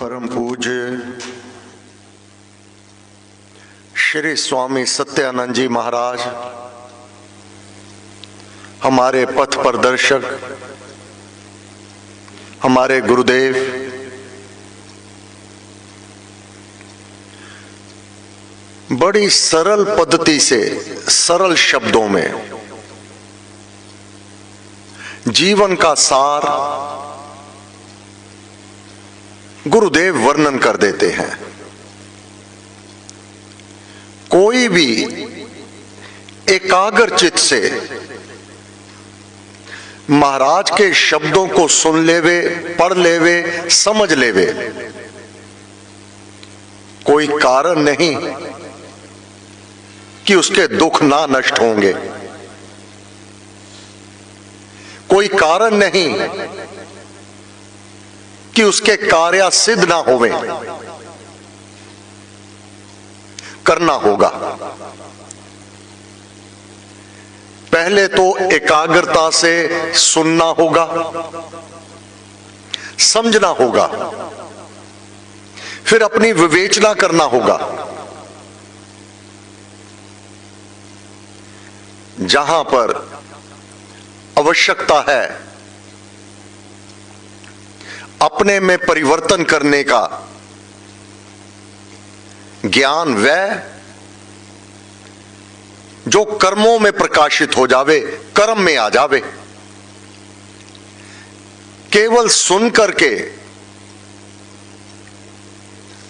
परम पूज्य श्री स्वामी सत्यानंद जी महाराज, हमारे पथ प्रदर्शक, हमारे गुरुदेव, बड़ी सरल पद्धति से, सरल शब्दों में जीवन का सार गुरुदेव वर्णन कर देते हैं। कोई भी एकाग्र चित्त से महाराज के शब्दों को सुन लेवे, पढ़ लेवे, समझ लेवे, कोई कारण नहीं कि उसके दुख ना नष्ट होंगे, कोई कारण नहीं कि उसके कार्य सिद्ध ना होवे। करना होगा। पहले तो एकाग्रता से सुनना होगा, समझना होगा, फिर अपनी विवेचना करना होगा। जहां पर आवश्यकता है अपने में परिवर्तन करने का, ज्ञान वह जो कर्मों में प्रकाशित हो जावे, कर्म में आ जावे। केवल सुन करके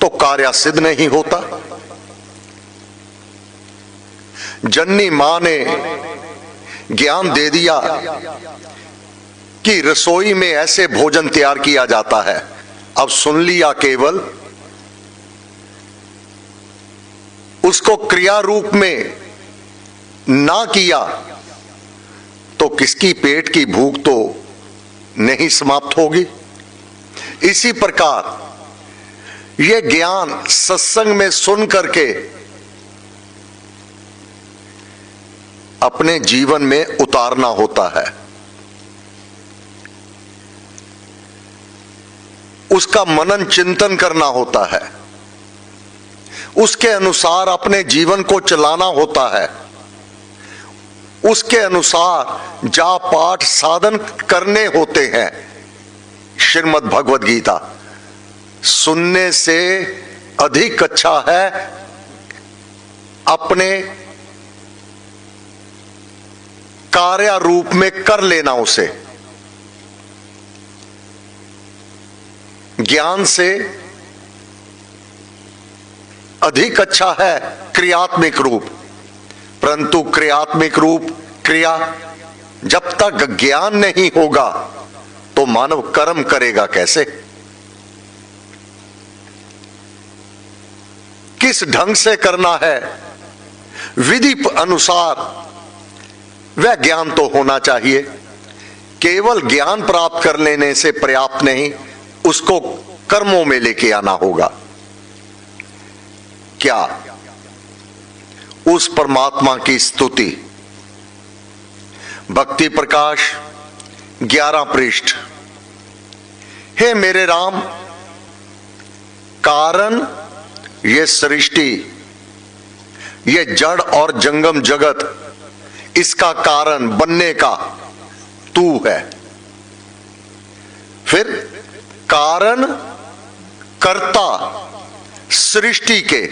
तो कार्य सिद्ध नहीं होता। जननी मां ने ज्ञान दे दिया कि रसोई में ऐसे भोजन तैयार किया जाता है, अब सुन लिया, केवल उसको क्रिया रूप में ना किया तो किसकी पेट की भूख तो नहीं समाप्त होगी। इसी प्रकार यह ज्ञान सत्संग में सुन करके अपने जीवन में उतारना होता है, उसका मनन चिंतन करना होता है, उसके अनुसार अपने जीवन को चलाना होता है, उसके अनुसार जाप पाठ साधन करने होते हैं। श्रीमद् भगवद गीता सुनने से अधिक अच्छा है अपने कार्य रूप में कर लेना उसे। ज्ञान से अधिक अच्छा है क्रियात्मक रूप, परंतु क्रियात्मक रूप, क्रिया, जब तक ज्ञान नहीं होगा तो मानव कर्म करेगा कैसे? किस ढंग से करना है, विधि अनुसार वह ज्ञान तो होना चाहिए। केवल ज्ञान प्राप्त कर लेने से पर्याप्त नहीं, उसको कर्मों में लेके आना होगा। क्या? उस परमात्मा की स्तुति। भक्ति प्रकाश 11 पृष्ठ। हे मेरे राम, कारण ये सृष्टि, ये जड़ और जंगम जगत, इसका कारण बनने का तू है। फिर कारण कर्ता सृष्टि के,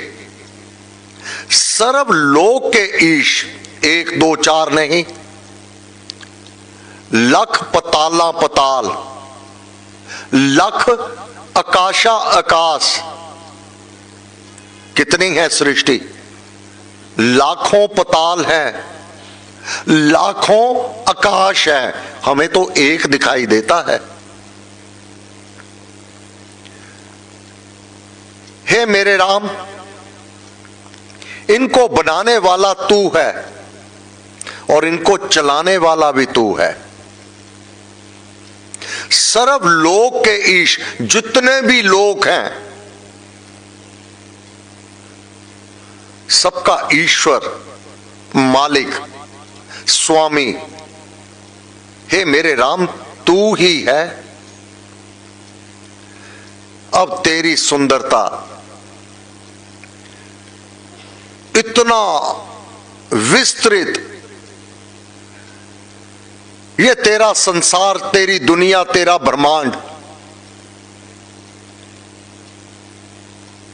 सर्व लोक के ईश, 1 2 4 नहीं, लख पताला पताल, लख आकाशा आकाश। कितनी है सृष्टि? लाखों पताल है, लाखों आकाश है, हमें तो एक दिखाई देता है। हे मेरे राम, इनको बनाने वाला तू है और इनको चलाने वाला भी तू है। सर्व लोक के ईश, जितने भी लोक हैं, सबका ईश्वर, मालिक, स्वामी, हे मेरे राम तू ही है। अब तेरी सुंदरता इतना विस्तृत, ये तेरा संसार, तेरी दुनिया, तेरा ब्रह्मांड,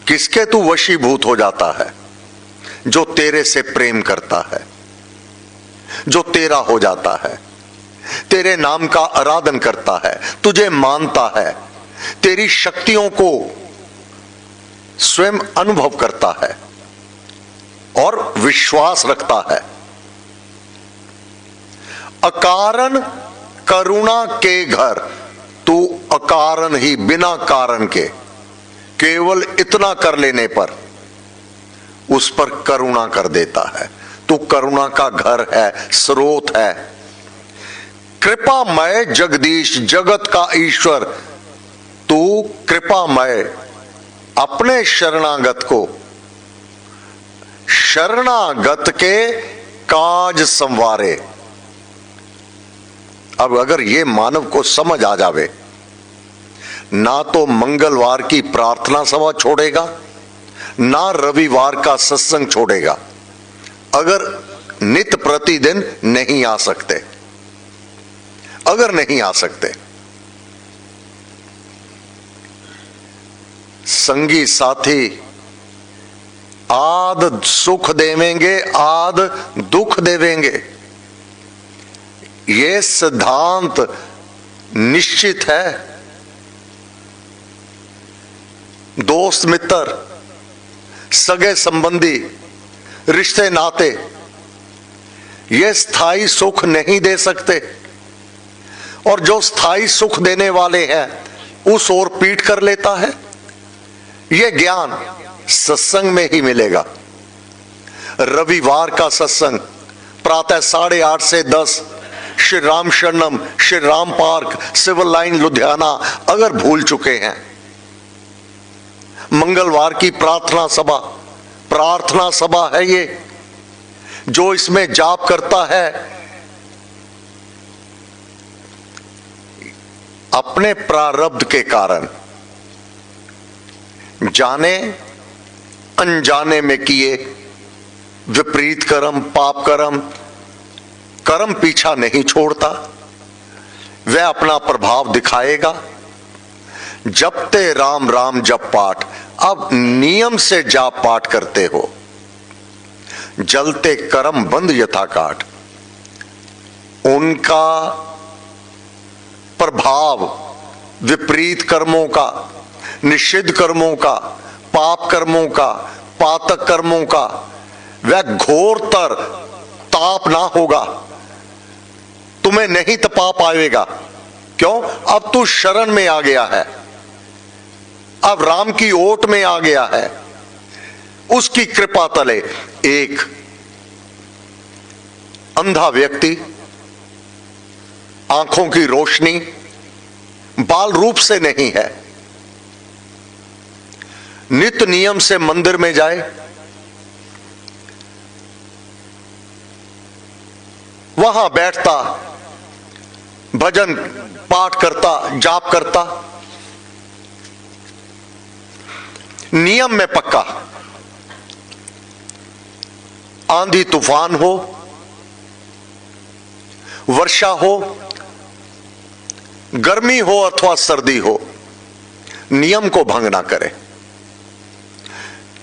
किसके तू वशीभूत हो जाता है? जो तेरे से प्रेम करता है, जो तेरा हो जाता है, तेरे नाम का आराधन करता है, तुझे मानता है, तेरी शक्तियों को स्वयं अनुभव करता है और विश्वास रखता है। अकारण करुणा के घर, तू अकारण ही, बिना कारण के, केवल इतना कर लेने पर उस पर करुणा कर देता है। तू करुणा का घर है, स्रोत है। कृपामय जगदीश, जगत का ईश्वर, तू कृपामय, अपने शरणागत को, शरणागत के काज संवारे। अब अगर ये मानव को समझ आ जावे, ना तो मंगलवार की प्रार्थना सभा छोड़ेगा, ना रविवार का सत्संग छोड़ेगा, अगर नित्य प्रतिदिन नहीं आ सकते, अगर नहीं आ सकते। संगी साथी आद सुख देवेंगे, आद दुख देवेंगे, ये सिद्धांत निश्चित है। दोस्त मित्र, सगे संबंधी, रिश्ते नाते, ये स्थायी सुख नहीं दे सकते, और जो स्थायी सुख देने वाले हैं उस ओर पीठ कर लेता है। यह ज्ञान सत्संग में ही मिलेगा। रविवार का सत्संग प्रातः 8:30 से 10, Shri Ram Sharanam, Shri Ram park, civil line, Ludhiana, अगर भूल चुके हैं। मंगलवार की प्रार्थना सभा है ये। जो इसमें जाप करता है, अपने प्रारब्ध के कारण, जाने अनजाने में किए विपरीत कर्म, पाप कर्म, कर्म पीछा नहीं छोड़ता, वह अपना प्रभाव दिखाएगा। जपते राम राम जप पाठ, अब नियम से जाप पाठ करते हो, जलते कर्म बंद यथाकाठ, उनका प्रभाव विपरीत कर्मों का, निषिद्ध कर्मों का, पाप कर्मों का, पातक कर्मों का, वह घोरतर ताप ना होगा, तुम्हें नहीं तपा पाएगा। क्यों? अब तू शरण में आ गया है, अब राम की ओट में आ गया है। उसकी कृपा तले एक अंधा व्यक्ति, आंखों की रोशनी बाल रूप से नहीं है, नित्य नियम से मंदिर में जाए, वहां बैठता, भजन पाठ करता, जाप करता, नियम में पक्का, आंधी तूफान हो, वर्षा हो, गर्मी हो अथवा सर्दी हो, नियम को भंग ना करे।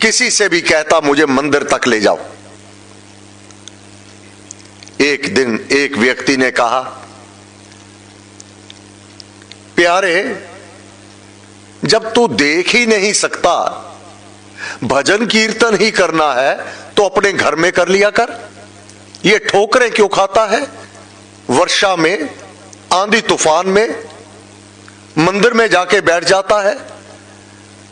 किसी से भी कहता मुझे मंदिर तक ले जाओ। एक दिन एक व्यक्ति ने कहा, प्यारे, जब तू देख ही नहीं सकता, भजन कीर्तन ही करना है तो अपने घर में कर लिया कर, ये ठोकरें क्यों खाता है? वर्षा में, आंधी तूफान में मंदिर में जाके बैठ जाता है।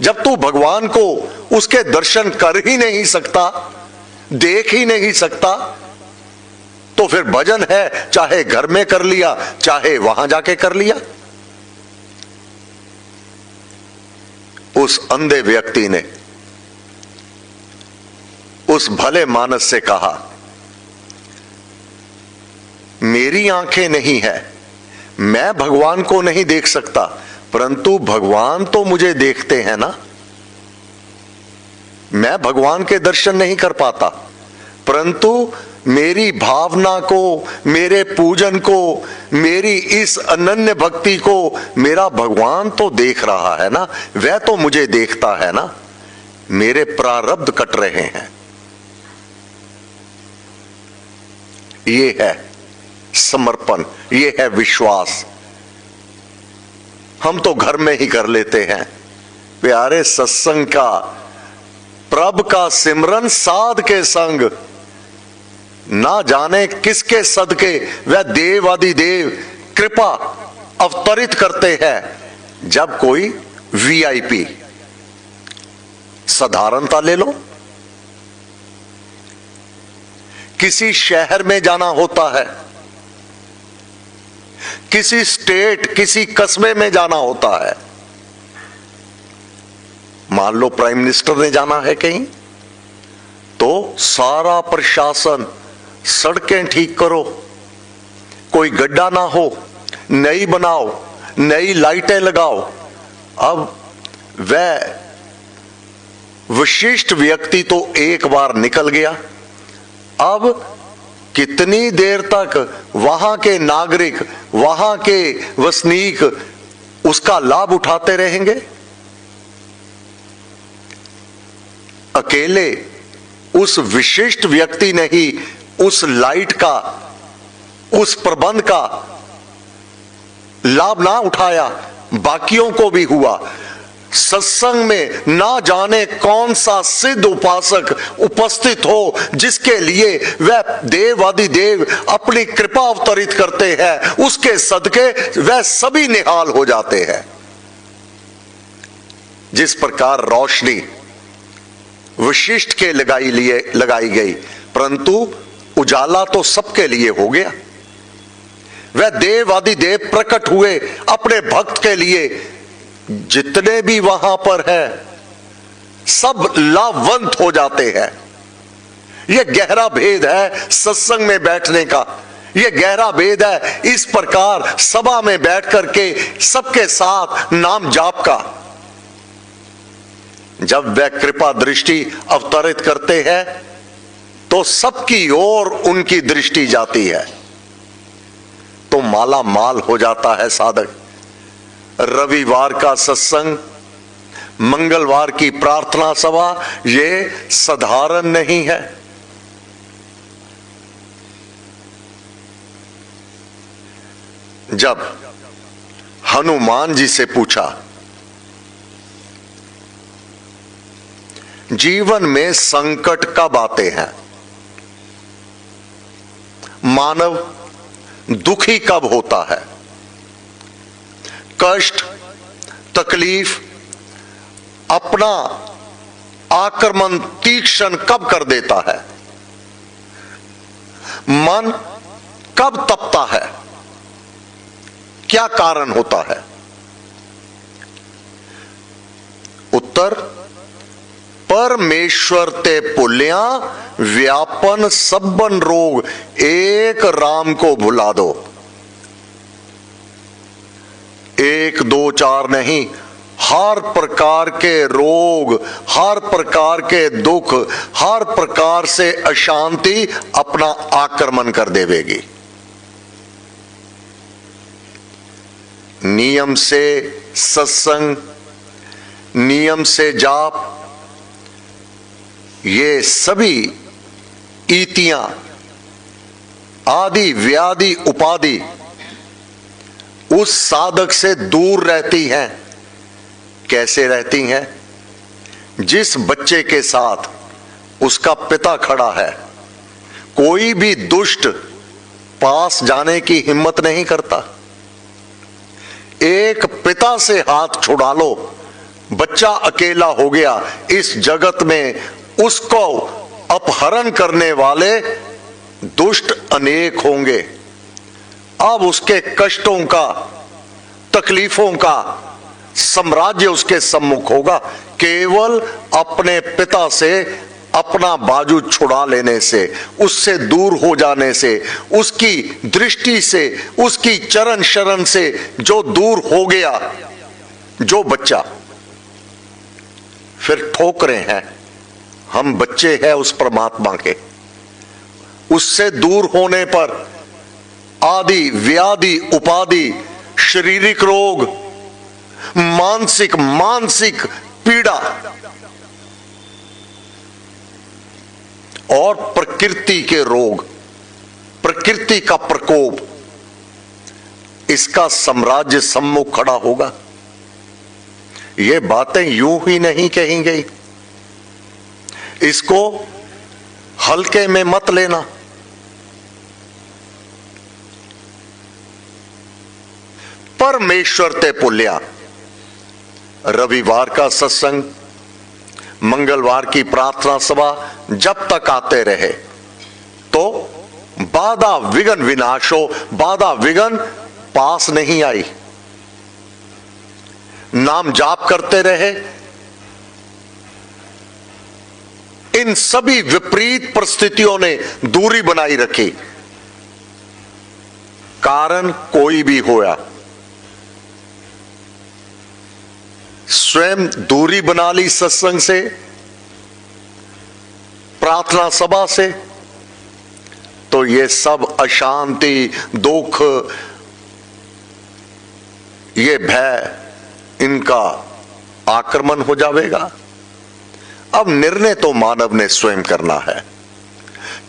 जब तू भगवान को, उसके दर्शन कर ही नहीं सकता, देख ही नहीं सकता, तो फिर भजन है चाहे घर में कर लिया, चाहे वहां जाके कर लिया। उस अंधे व्यक्ति ने उस भले मानस से कहा, मेरी आंखें नहीं है, मैं भगवान को नहीं देख सकता, परंतु भगवान तो मुझे देखते हैं ना। मैं भगवान के दर्शन नहीं कर पाता, परंतु मेरी भावना को, मेरे पूजन को, मेरी इस अनन्य भक्ति को मेरा भगवान तो देख रहा है ना, वह तो मुझे देखता है ना। मेरे प्रारब्ध कट रहे हैं। ये है समर्पण, ये है विश्वास। हम तो घर में ही कर लेते हैं प्यारे सत्संग का, प्रभ का सिमरन साध के संग, ना जाने किसके सदके वह देवादिदेव कृपा अवतरित करते हैं। जब कोई वीआईपी, साधारणता ले लो, किसी शहर में जाना होता है, किसी स्टेट, किसी कस्बे में जाना होता है, मान लो प्राइम मिनिस्टर ने जाना है कहीं, तो सारा प्रशासन, सड़कें ठीक करो, कोई गड्ढा ना हो, नई बनाओ, नई लाइटें लगाओ। अब वह विशिष्ट व्यक्ति तो एक बार निकल गया, अब कितनी देर तक वहां के नागरिक, वहां के वसनीक उसका लाभ उठाते रहेंगे? अकेले उस विशिष्ट व्यक्ति ने ही उस लाइट का, उस प्रबंध का लाभ ना उठाया, बाकियों को भी हुआ। सत्संग में ना जाने कौन सा सिद्ध उपासक उपस्थित हो, जिसके लिए वह देवादिदेव अपनी कृपा अवतरित करते हैं, उसके सदके वह सभी निहाल हो जाते हैं। जिस प्रकार रोशनी विशिष्ट के लगाई गई, परंतु उजाला तो सबके लिए हो गया। वह देवादिदेव प्रकट हुए अपने भक्त के लिए, जितने भी वहां पर है सब लाभवंत हो जाते हैं। यह गहरा भेद है सत्संग में बैठने का, यह गहरा भेद है इस प्रकार सभा में बैठ करके सबके साथ नाम जाप का। जब वह कृपा दृष्टि अवतरित करते हैं तो सबकी ओर उनकी दृष्टि जाती है, तो माला माल हो जाता है साधक। रविवार का सत्संग, मंगलवार की प्रार्थना सभा, ये साधारण नहीं है। जब हनुमान जी से पूछा, जीवन में संकट कब आते हैं, मानव दुखी कब होता है, कष्ट, तकलीफ, अपना आक्रमण तीक्ष्ण कब कर देता है, मन कब तपता है, क्या कारण होता है? उत्तर, परमेश्वर ते पुल्या व्यापन सबन रोग, एक राम को भुला दो। एक दो चार नहीं, हर प्रकार के रोग, हर प्रकार के दुख, हर प्रकार से अशांति अपना आक्रमण कर देवेगी। नियम से सत्संग, नियम से जाप, ये सभी ईतियां, आदि व्याधि उपाधि उस साधक से दूर रहती हैं। कैसे रहती हैं? जिस बच्चे के साथ उसका पिता खड़ा है, कोई भी दुष्ट पास जाने की हिम्मत नहीं करता। एक पिता से हाथ छुड़ा लो, बच्चा अकेला हो गया, इस जगत में उसको अपहरण करने वाले दुष्ट अनेक होंगे। अब उसके कष्टों का, तकलीफों का साम्राज्य उसके सम्मुख होगा। केवल अपने पिता से अपना बाजू छुड़ा लेने से, उससे दूर हो जाने से, उसकी दृष्टि से, उसकी चरण शरण से जो दूर हो गया, जो बच्चा फिर ठोकरे हैं, हम बच्चे हैं उस परमात्मा के, उससे दूर होने पर आदि व्याधि उपाधि, शारीरिक रोग, मानसिक पीड़ा और प्रकृति के रोग, प्रकृति का प्रकोप, इसका साम्राज्य सम्मुख खड़ा होगा। ये बातें यूं ही नहीं कही गई, इसको हल्के में मत लेना। परमेश्वर ते पुल्या, रविवार का सत्संग, मंगलवार की प्रार्थना सभा जब तक आते रहे तो बाधा विघ्न विनाशो, बाधा विघ्न पास नहीं आई। नाम जाप करते रहे, इन सभी विपरीत परिस्थितियों ने दूरी बनाई रखी। कारण कोई भी होया, स्वयं दूरी बना ली सत्संग से, प्रार्थना सभा से, तो ये सब अशांति, दुख, ये भय, इनका आक्रमण हो जाएगा। अब निर्णय तो मानव ने स्वयं करना है।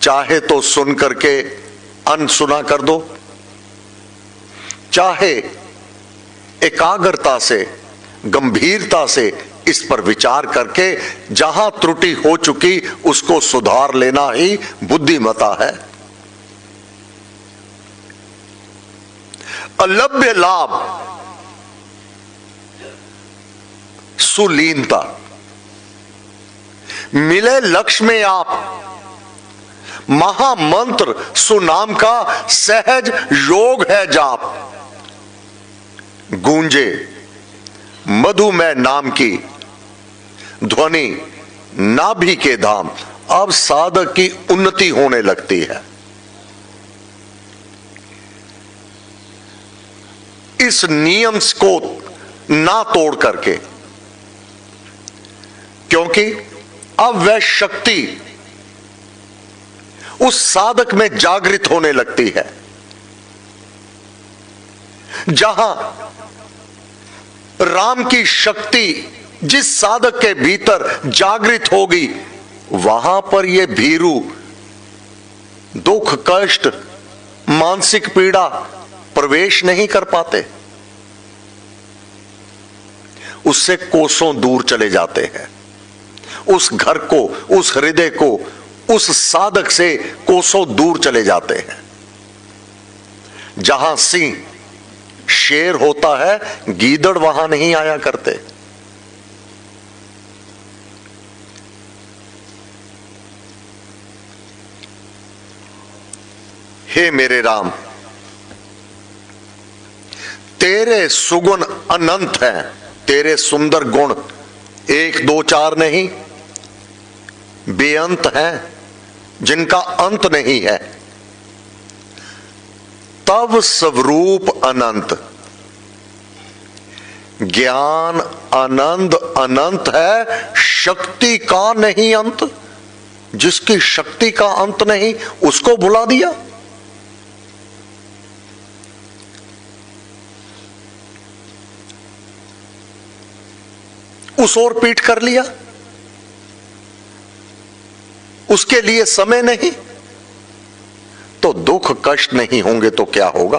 चाहे तो सुन करके अनसुना कर दो, चाहे एकाग्रता से, गंभीरता से इस पर विचार करके जहां त्रुटि हो चुकी उसको सुधार लेना ही बुद्धिमता है। अलभ्य लाभ, सुलीनता, मिले लक्ष्य में आप, महामंत्र सुनाम का सहज योग है जाप, गूंजे मधुमय नाम की ध्वनि नाभि के धाम। अब साधक की उन्नति होने लगती है। इस नियम को ना तोड़ करके, क्योंकि अब वह शक्ति उस साधक में जागृत होने लगती है। जहां राम की शक्ति जिस साधक के भीतर जागृत होगी, वहां पर यह भीरू, दुख, कष्ट, मानसिक पीड़ा प्रवेश नहीं कर पाते, उससे कोसों दूर चले जाते हैं। उस घर को, उस हृदय को, उस साधक से कोसों दूर चले जाते हैं। जहां सिंह शेर होता है, गीदड़ वहां नहीं आया करते। हे मेरे राम, तेरे सुगुण अनंत हैं, तेरे सुंदर गुण एक दो चार नहीं, बेअंत हैं, जिनका अंत नहीं है। तब स्वरूप अनंत, ज्ञान आनंद अनंत है, शक्ति का नहीं अंत। जिसकी शक्ति का अंत नहीं, उसको भुला दिया। उस ओर पीठ कर लिया, उसके लिए समय नहीं, तो दुख कष्ट नहीं होंगे तो क्या होगा।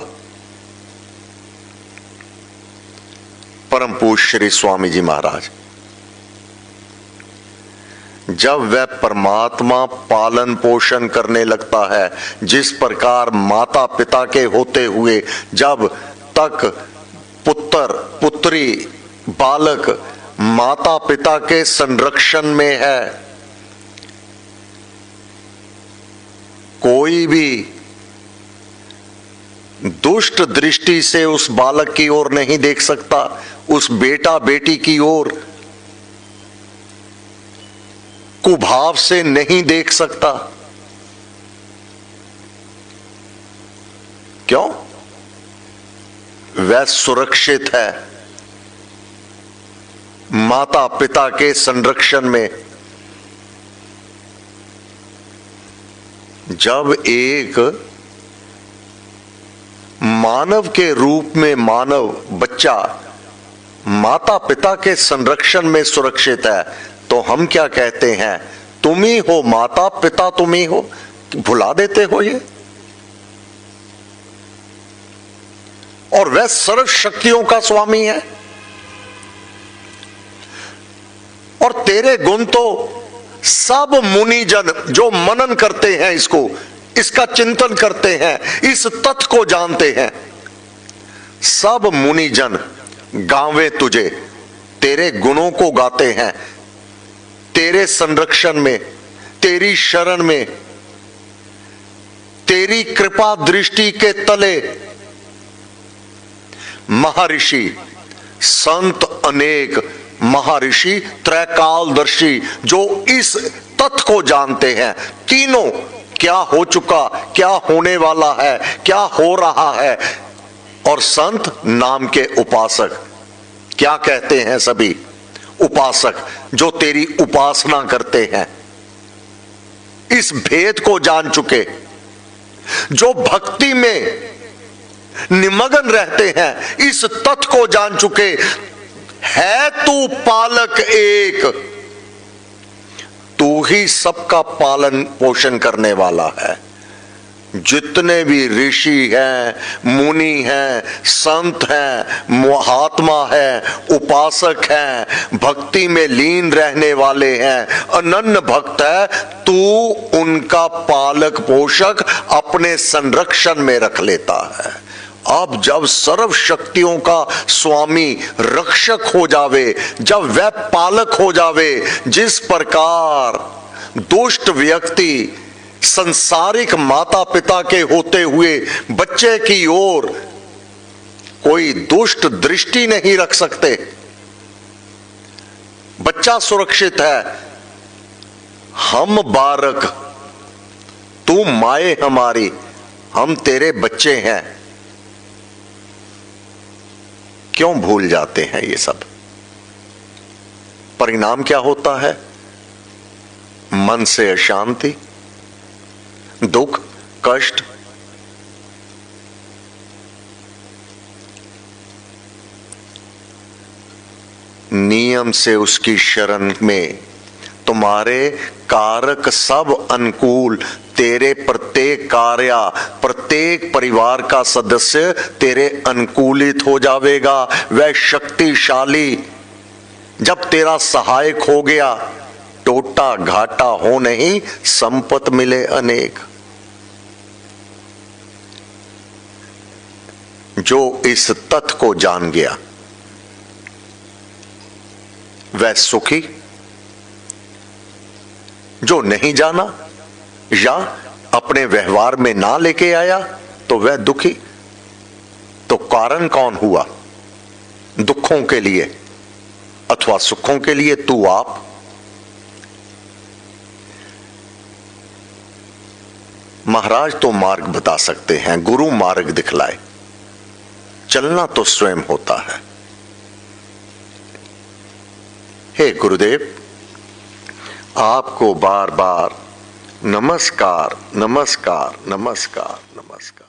परम पूज्य श्री स्वामी जी महाराज, जब वह परमात्मा पालन पोषण करने लगता है, जिस प्रकार माता पिता के होते हुए जब तक पुत्र पुत्री बालक माता पिता के संरक्षण में है, कोई भी दुष्ट दृष्टि से उस बालक की ओर नहीं देख सकता, उस बेटा बेटी की ओर कुभाव से नहीं देख सकता। क्यों? वह सुरक्षित है, माता पिता के संरक्षण में। जब एक मानव के रूप में मानव बच्चा माता पिता के संरक्षण में सुरक्षित है, तो हम क्या कहते हैं? तुम ही हो माता पिता, तुम ही हो। भुला देते हो ये। और वह सर्व शक्तियों का स्वामी है। और तेरे गुण तो सब मुनिजन जो मनन करते हैं, इसका चिंतन करते हैं, इस तथ्य को जानते हैं, सब मुनिजन गावे तुझे, तेरे गुणों को गाते हैं। तेरे संरक्षण में, तेरी शरण में, तेरी कृपा दृष्टि के तले महर्षि संत अनेक, महर्षि त्रैकालदर्शी, जो इस तथ्य को जानते हैं, तीनों, क्या हो चुका, क्या होने वाला है, क्या हो रहा है। और संत नाम के उपासक, क्या कहते हैं? सभी उपासक जो तेरी उपासना करते हैं, इस भेद को जान चुके, जो भक्ति में निमग्न रहते हैं, इस तथ्य को जान चुके। है तू पालक एक, तू ही सबका पालन पोषण करने वाला है। जितने भी ऋषि हैं, मुनि हैं, संत हैं, महात्मा हैं, उपासक हैं, भक्ति में लीन रहने वाले हैं, अनन्य भक्त है, तू उनका पालक पोषक अपने संरक्षण में रख लेता है। अब जब सर्व शक्तियों का स्वामी रक्षक हो जावे, जब वह पालक हो जावे, जिस प्रकार दुष्ट व्यक्ति संसारिक माता पिता के होते हुए बच्चे की ओर कोई दुष्ट दृष्टि नहीं रख सकते, बच्चा सुरक्षित है। हम बारक, तू माए हमारी, हम तेरे बच्चे हैं, क्यों भूल जाते हैं ये सब? परिणाम क्या होता है? मन से अशांति, दुख, कष्ट। नियम से उसकी शरण में तुम्हारे कारक सब अनुकूल, तेरे प्रत्येक कार्य, प्रत्येक परिवार का सदस्य तेरे अनुकूलित हो जावेगा। वह शक्तिशाली जब तेरा सहायक हो गया, टोटा घाटा हो नहीं, संपत्ति मिले अनेक। जो इस तथ्य को जान गया वह सुखी, जो नहीं जाना या अपने व्यवहार में ना लेके आया तो वह दुखी। तो कारण कौन हुआ दुखों के लिए अथवा सुखों के लिए? तू आप। महाराज तो मार्ग बता सकते हैं, गुरु मार्ग दिखलाए, चलना तो स्वयं होता है। हे गुरुदेव, आपको बार बार नमस्कार, नमस्कार, नमस्कार, नमस्कार।